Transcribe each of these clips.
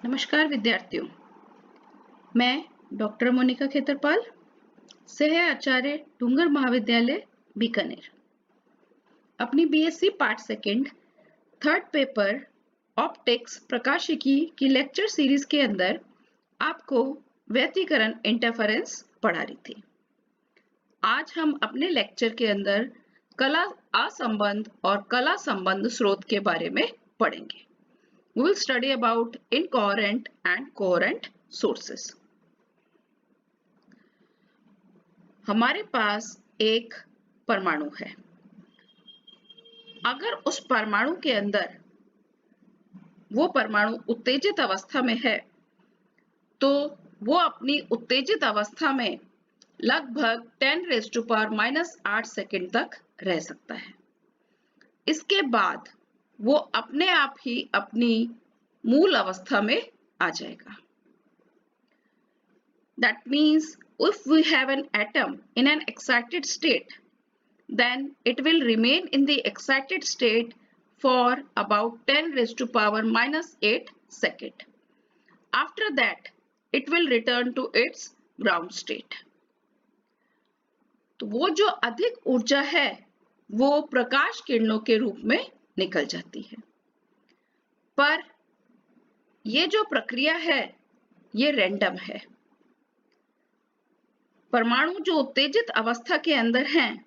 नमस्कार विद्यार्थियों, मैं डॉक्टर मोनिका खेतरपाल, सह आचार्य डूंगर महाविद्यालय बीकानेर, अपनी BSc part second third paper optics प्रकाशिकी की लेक्चर सीरीज के अंदर आपको व्यतिकरण इंटरफेरेंस पढ़ा रही थी। आज हम अपने लेक्चर के अंदर कला असंबंध और कला संबंध स्रोत के बारे में पढ़ेंगे। We will study about incoherent and coherent sources. हमारे पास एक परमाणु है। अगर उस परमाणु के अंदर वो परमाणु उत्तेजित अवस्था में है, तो वो अपनी उत्तेजित अवस्था में लगभग 10⁻⁻8 सेकंड तक रह सकता है। इसके बाद वो अपने आप ही अपनी मूल अवस्था में आ जाएगा। That means if we have an atom in an excited state, then it will remain in the excited state for about 10⁻⁻8 second. After that, it will return to its ground state. तो वो जो अधिक ऊर्जा है, वो प्रकाश किरणों के रूप में निकल जाती है। पर ये जो प्रक्रिया है, ये रैंडम है। परमाणु जो उत्तेजित अवस्था के अंदर हैं,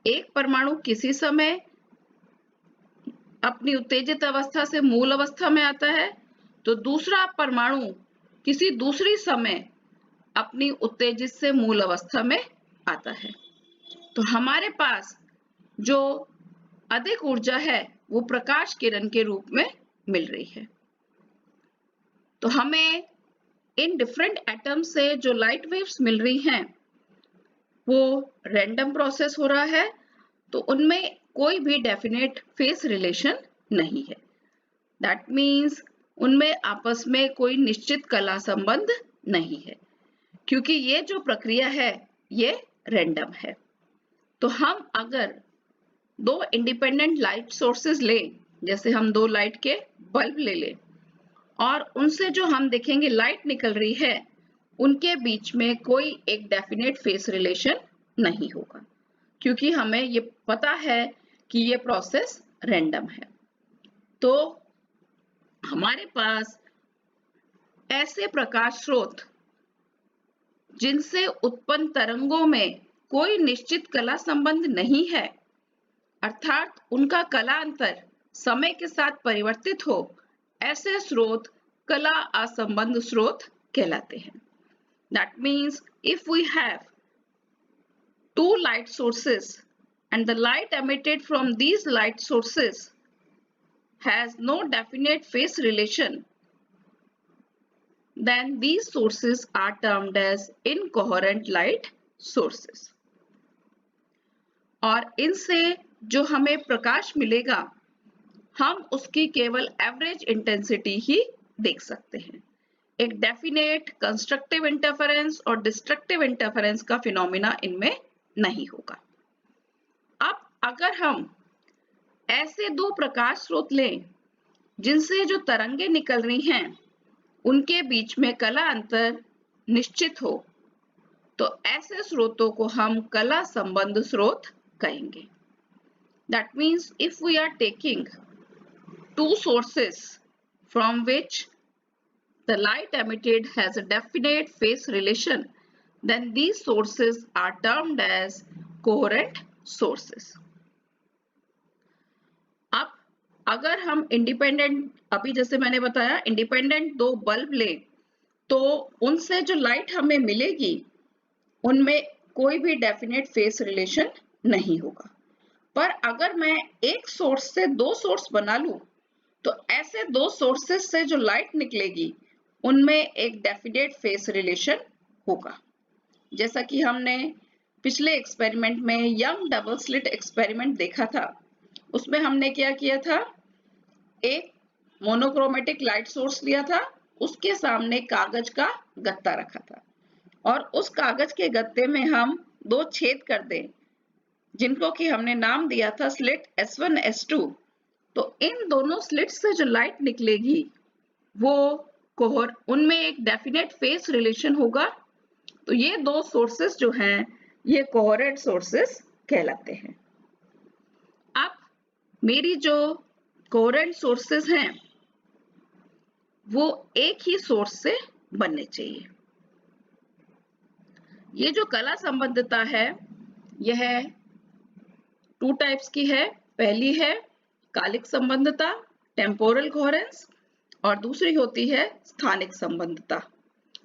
एक परमाणु किसी समय अपनी उत्तेजित अवस्था से मूल अवस्था में आता है, तो दूसरा परमाणु किसी दूसरी समय अपनी उत्तेजित से मूल अवस्था में आता है। तो हमारे पास जो अधिक ऊर्जा है, वो प्रकाश किरण के रूप में मिल रही है। तो हमें इन डिफरेंट एटम से जो लाइट वेव्स मिल रही हैं, वो रैंडम प्रोसेस हो रहा है, तो उनमें कोई भी डेफिनेट फेस रिलेशन नहीं है। दैट मीन्स उनमें आपस में कोई निश्चित कला संबंध नहीं है, क्योंकि ये जो प्रक्रिया है, ये रैंडम है। तो हम अगर दो इंडिपेंडेंट लाइट सोर्सेज लें, जैसे हम दो लाइट के बल्ब ले लें, और उनसे जो हम देखेंगे लाइट निकल रही है, उनके बीच में कोई एक डेफिनेट फेस रिलेशन नहीं होगा, क्योंकि हमें ये पता है कि ये प्रोसेस रैंडम है। तो हमारे पास ऐसे प्रकाश स्रोत जिनसे उत्पन्न तरंगों में कोई निश्चित कला संबंध नहीं है, अर्थात उनका कला अंतर समय के साथ परिवर्तित हो, ऐसे स्रोत कला असंबंध स्रोत कहलाते हैं। That means if we have two light sources and the light emitted from these light sources has no definite phase relation, then these sources are termed as incoherent light sources. और इनसे जो हमें प्रकाश मिलेगा, हम उसकी केवल एवरेज इंटेंसिटी ही देख सकते हैं। एक डेफिनेट कंस्ट्रक्टिव इंटरफेरेंस और डिस्ट्रक्टिव इंटरफेरेंस का फिनोमिना इनमें नहीं होगा। अब अगर हम ऐसे दो प्रकाश स्रोत लें जिनसे जो तरंगे निकल रही हैं, उनके बीच में कला अंतर निश्चित हो, तो ऐसे स्रोतों को हम कला संबंध स्रोत कहेंगे। That means if we are taking two sources from which the light emitted has a definite phase relation, then these sources are termed as coherent sources. अब अगर हम इंडिपेंडेंट, अभी जैसे मैंने बताया, इंडिपेंडेंट दो बल्ब ले, तो उनसे जो लाइट हमें मिलेगी, उनमें कोई भी डेफिनेट फेस रिलेशन नहीं होगा। पर अगर मैं एक सोर्स से दो सोर्स बना लूं, तो ऐसे दो सोर्सेस से जो लाइट निकलेगी, उनमें एक डेफिनेट फेस रिलेशन होगा। जैसा कि हमने पिछले एक्सपेरिमेंट में यंग डबल स्लिट एक्सपेरिमेंट देखा था, उसमें हमने क्या किया था, एक मोनोक्रोमेटिक लाइट सोर्स लिया था, उसके सामने कागज का गत्ता रखा था, और उस कागज के गत्ते में हम दो छेद कर दें, जिनको कि हमने नाम दिया था स्लिट S1 S2। तो इन दोनों स्लिट से जो लाइट निकलेगी, वो उनमें एक डेफिनेट फेस रिलेशन होगा। तो ये दो सोर्सेस जो हैं ये कोहेरेंट सोर्सेस कहलाते हैं। अब मेरी जो कोहेरेंट सोर्सेस हैं वो एक ही सोर्स से बनने चाहिए। ये जो कला संबद्धता है यह 2 टाइप्स की है। पहली है कालिक संबद्धता, टेम्पोरल कोहेरेंस, और दूसरी होती है स्थानिक संबद्धता,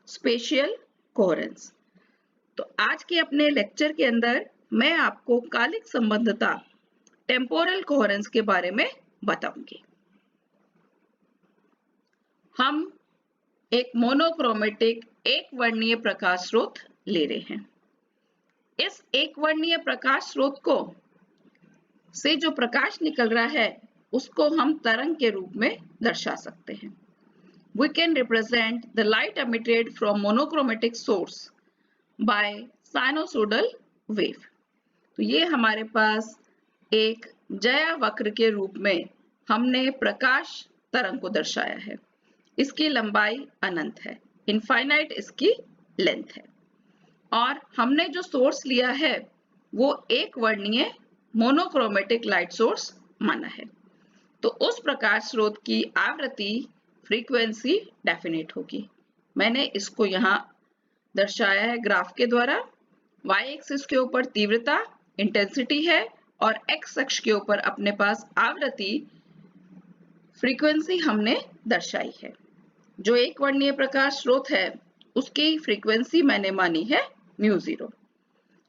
स्पेशियल कोहेरेंस। तो आज के अपने लेक्चर के अंदर मैं आपको कालिक संबद्धता, टेम्पोरल कोहेरेंस के बारे में बताऊंगी। हम एक मोनोक्रोमेटिक एक वर्णीय प्रकाश स्रोत ले रहे हैं। इस एक वर्णीय प्रकाश स्रोत को से जो प्रकाश निकल रहा है उसको हम तरंग के रूप में दर्शा सकते हैं। We can represent the light emitted from monochromatic source by sinusoidal wave. तो ये हमारे पास एक ज्या वक्र के रूप में हमने प्रकाश तरंग को दर्शाया है। इसकी लंबाई अनंत है, इनफाइनाइट इसकी लेंथ है, और हमने जो सोर्स लिया है वो एक वर्णीय मोनोक्रोमेटिक लाइट सोर्स माना है। तो उस प्रकाश स्रोत की आवृत्ति, फ्रीक्वेंसी डेफिनेट होगी। मैंने इसको यहाँ दर्शाया है ग्राफ के द्वारा। y एक्सिस के ऊपर तीव्रता, इंटेंसिटी है, और x अक्ष के ऊपर अपने पास आवृत्ति, फ्रीक्वेंसी हमने दर्शाई है। जो एक वर्णीय प्रकाश स्रोत है उसकी फ्रीक्वेंसी मैंने मानी है μ0।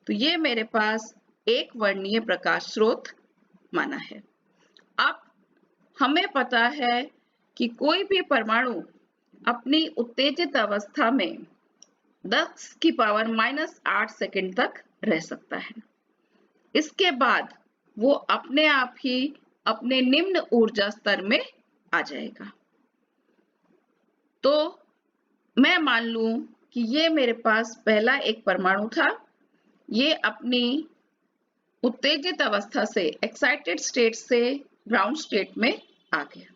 तो ये मेरे पास एक वर्णीय प्रकाश स्रोत माना है। अब हमें पता है कि कोई भी परमाणु अपनी उत्तेजित अवस्था में 10⁻⁻8 सेकंड तक रह सकता है। इसके बाद वो अपने आप ही अपने निम्न ऊर्जा स्तर में आ जाएगा। तो मैं मान लूं कि ये मेरे पास पहला एक परमाणु था, ये अपनी उत्तेजित अवस्था से, एक्साइटेड स्टेट से ग्राउंड स्टेट में आ गया।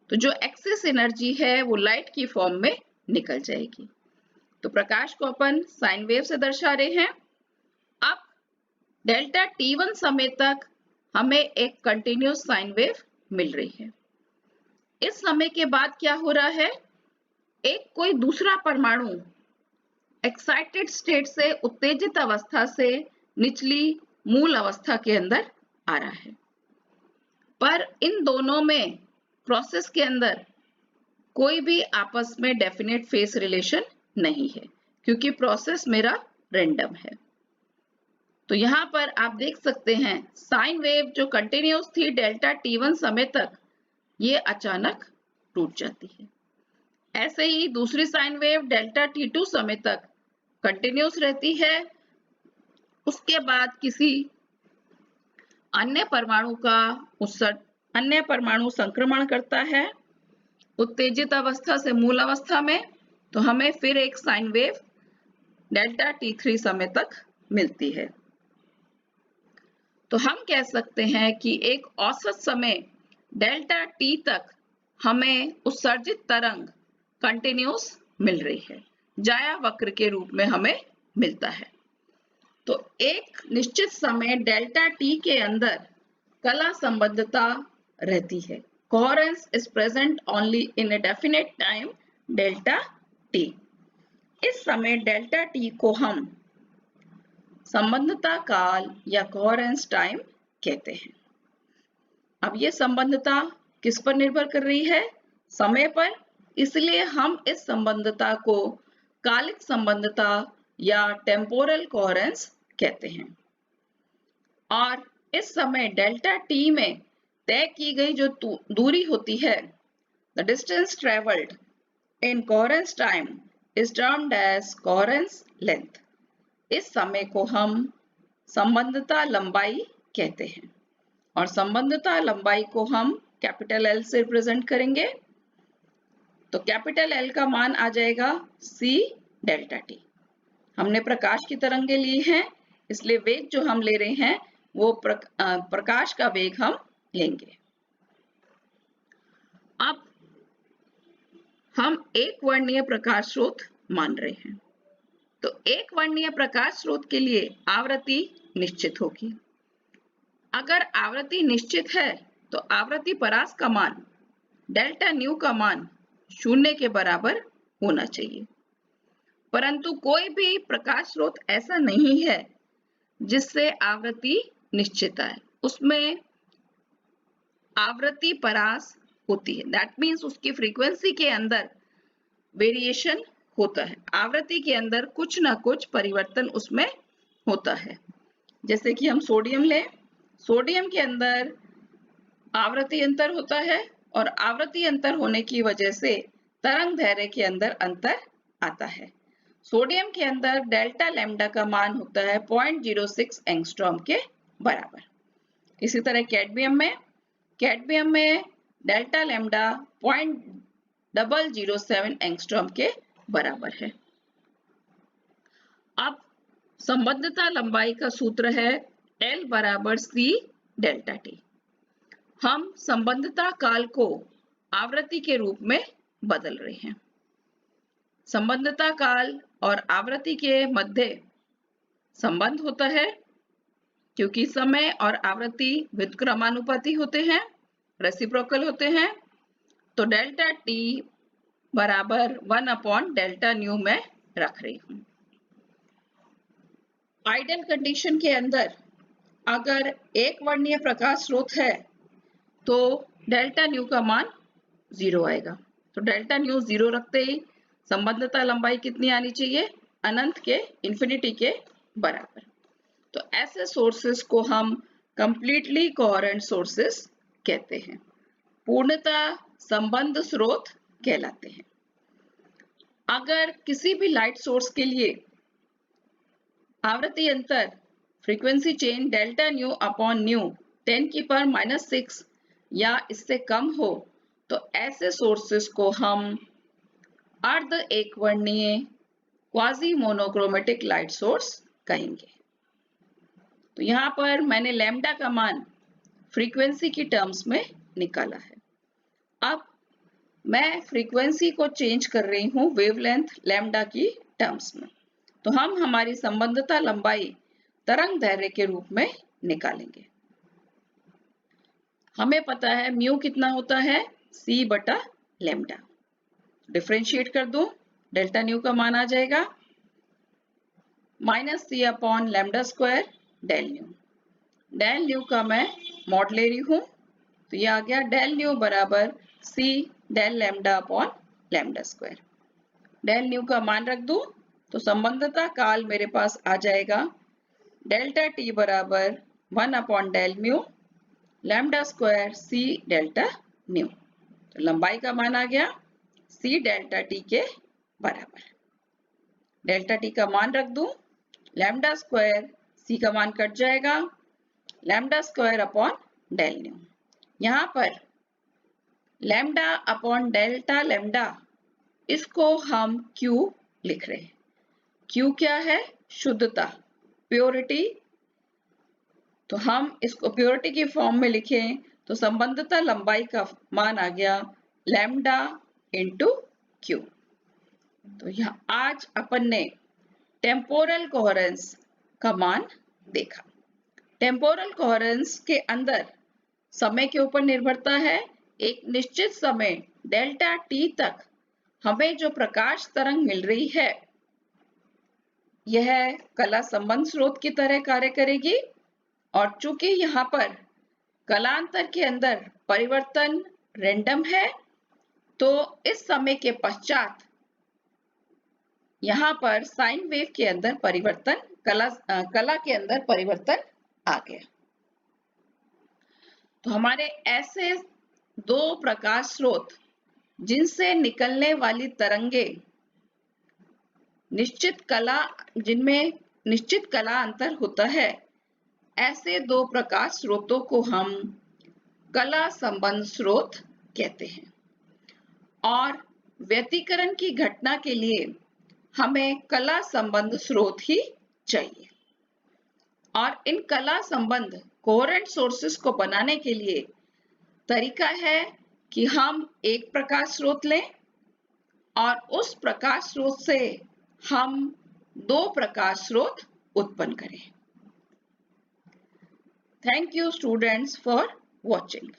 तो जो एक्सेस एनर्जी है वो लाइट की फॉर्म में निकल जाएगी। तो प्रकाश को अपन साइन वेव से दर्शा रहे हैं। अब डेल्टा t1 समय तक हमें एक कंटिन्यूअस साइन वेव मिल रही है। इस समय के बाद क्या हो रहा है, एक कोई दूसरा परमाणु एक्साइटेड स्टेट से, उत्तेजित अवस्था से निचली मूल अवस्था के अंदर आ रहा है। पर इन दोनों में प्रोसेस के अंदर कोई भी आपस में डेफिनेट फेस रिलेशन नहीं है, क्योंकि प्रोसेस मेरा रैंडम है। तो यहाँ पर आप देख सकते हैं साइन वेव जो कंटिन्यूअस थी डेल्टा t1 समय तक, ये अचानक टूट जाती है। ऐसे ही दूसरी साइन वेव डेल्टा t2 समय तक कंटिन्यूअस रहती है। उसके बाद किसी अन्य परमाणु का अन्य परमाणु संक्रमण करता है उत्तेजित अवस्था से मूल अवस्था में, तो हमें फिर एक साइन वेव डेल्टा t3 समय तक मिलती है। तो हम कह सकते हैं कि एक औसत समय डेल्टा t तक हमें उत्सर्जित तरंग कंटिन्यूअस मिल रही है, ज्या वक्र के रूप में हमें मिलता है। तो एक निश्चित समय डेल्टा t के अंदर कला संबद्धता रहती है। Coherence is present only in a definite time delta t। इस समय डेल्टा t को हम संबद्धता काल या कोहेरेंस टाइम कहते हैं। अब ये संबद्धता किस पर निर्भर कर रही है, समय पर, इसलिए हम इस संबद्धता को कालिक संबद्धता या टेम्पोरल कोहेरेंस कहते हैं। और इस समय डेल्टा t में तय की गई जो दूरी होती है, the distance travelled in coherence time is termed as coherence length. इस समय को हम संबद्धता लंबाई कहते हैं, और संबद्धता लंबाई को हम कैपिटल L से रिप्रेजेंट करेंगे। तो कैपिटल L का मान आ जाएगा c डेल्टा t। हमने प्रकाश की तरंगें ली हैं, इसलिए वेग जो हम ले रहे हैं वो प्रकाश का वेग हम लेंगे। अब हम एक वर्णीय प्रकाश स्रोत मान रहे हैं। तो एक वर्णीय प्रकाश स्रोत के लिए आवृत्ति निश्चित होगी। अगर आवृत्ति निश्चित है तो आवृत्ति परास का मान डेल्टा न्यू का मान 0 के बराबर होना चाहिए। परंतु कोई भी प्रकाश स्रोत ऐसा नहीं है जिससे आवृत्ति निश्चित आए, उसमें आवृत्ति परास होती है। दैट मीन्स उसकी फ्रीक्वेंसी के अंदर वेरिएशन होता है, आवृत्ति के अंदर कुछ ना कुछ परिवर्तन उसमें होता है। जैसे कि हम सोडियम लें, सोडियम के अंदर आवृत्ति अंतर होता है और आवृत्ति अंतर होने की वजह से तरंग दैर्ध्य के अंदर अंतर आता है। सोडियम के अंदर डेल्टा लैम्डा का मान होता है 0.06 एंगस्ट्रॉम के बराबर। इसी तरह कैडमियम में डेल्टा लैम्डा 0.007 एंगस्ट्रॉम के बराबर है। अब संबंधता लंबाई का सूत्र है L बराबर C डेल्टा T। हम संबंधता काल को आवृत्ति के रूप में बदल रहे हैं। संबंधता काल और आवृत्ति के मध्य संबंध होता है क्योंकि समय और आवृत्ति व्युत्क्रमानुपाती होते हैं, रेसिप्रोकल होते हैं। तो डेल्टा T बराबर 1 डेल्टा न्यू में रख रही हूं। आइडियल कंडीशन के अंदर अगर एक वर्णीय प्रकाश स्रोत है तो डेल्टा न्यू का मान 0 आएगा। तो डेल्टा न्यू 0 रखते ही संबंधता लंबाई कितनी आनी चाहिए? अनंत के, इंफिनिटी के बराबर। तो ऐसे सोर्सेस को हम कंप्लीटली कोहेरेंट सोर्सेस कहते हैं, पूर्णतः संबद्ध स्रोत कहलाते हैं। अगर किसी भी लाइट सोर्स के लिए आवृत्ति अंतर frequency change delta nu upon new 10⁻⁻⁶ या इससे कम हो तो ऐसे सोर्सेस को हम अर्ध एकवर्णीय क्वाजी मोनोक्रोमेटिक लाइट सोर्स कहेंगे। तो यहाँ पर मैंने लैम्डा का मान फ्रीक्वेंसी की टर्म्स में निकाला है। अब मैं फ्रीक्वेंसी को चेंज कर रही हूँ वेवलेंथ लैम्डा की टर्म्स में। तो हम हमारी संबंधता लंबाई तरंग दैर्ध्य के रूप में निकालेंगे। हमें पता है म्यू कितना होता है? C बटा लैम्डा। डिफरेंशिएट कर दूं, डेल्टा न्यू का मान आ जाएगा -C upon lambda square del nu. Del nu का मैं मॉड ले रही हूं, तो ये आ गया डेल न्यू बराबर C del lambda upon lambda square. Del nu का मान रख दूं तो संबंधता काल मेरे पास आ जाएगा डेल्टा T बराबर 1 upon del mu lambda square C delta nu. तो लंबाई का मान आ गया C डेल्टा T के बराबर। डेल्टा T का मान रख दूं, लैम्डा स्क्वायर C का मान कट जाएगा, lambda square upon del nu. यहाँ पर लैम्डा अपॉन डेल्टा लैम्डा, इसको हम Q लिख रहे हैं। Q क्या है? शुद्धता, प्योरिटी। तो हम इसको प्योरिटी की फॉर्म में लिखें तो संबंधता लंबाई का मान आ गया लैम्डा इंटू क्यू। तो यहाँ आज अपन ने टेम्पोरल कोहेरेंस का मान देखा। टेम्पोरल कोहेरेंस के अंदर समय के ऊपर निर्भरता है। एक निश्चित समय डेल्टा टी तक हमें जो प्रकाश तरंग मिल रही है यह कला संबंध स्रोत की तरह कार्य करेगी, और चूंकि यहाँ पर कलांतर के अंदर परिवर्तन रैंडम है तो इस समय के पश्चात यहाँ पर साइन वेव के अंदर परिवर्तन, कला के अंदर परिवर्तन आ गया। तो हमारे ऐसे दो प्रकाश स्रोत जिनसे निकलने वाली तरंगे जिनमें निश्चित कला अंतर होता है, ऐसे दो प्रकाश स्रोतों को हम कला संबंध स्रोत कहते हैं। और व्यतिकरण की घटना के लिए हमें कला संबंध स्रोत ही चाहिए। और इन कला संबंध कोहेरेंट सोर्सेस को बनाने के लिए तरीका है कि हम एक प्रकाश स्रोत लें, और उस प्रकाश स्रोत से हम 2 प्रकाश स्रोत उत्पन्न करें। Thank you students for watching.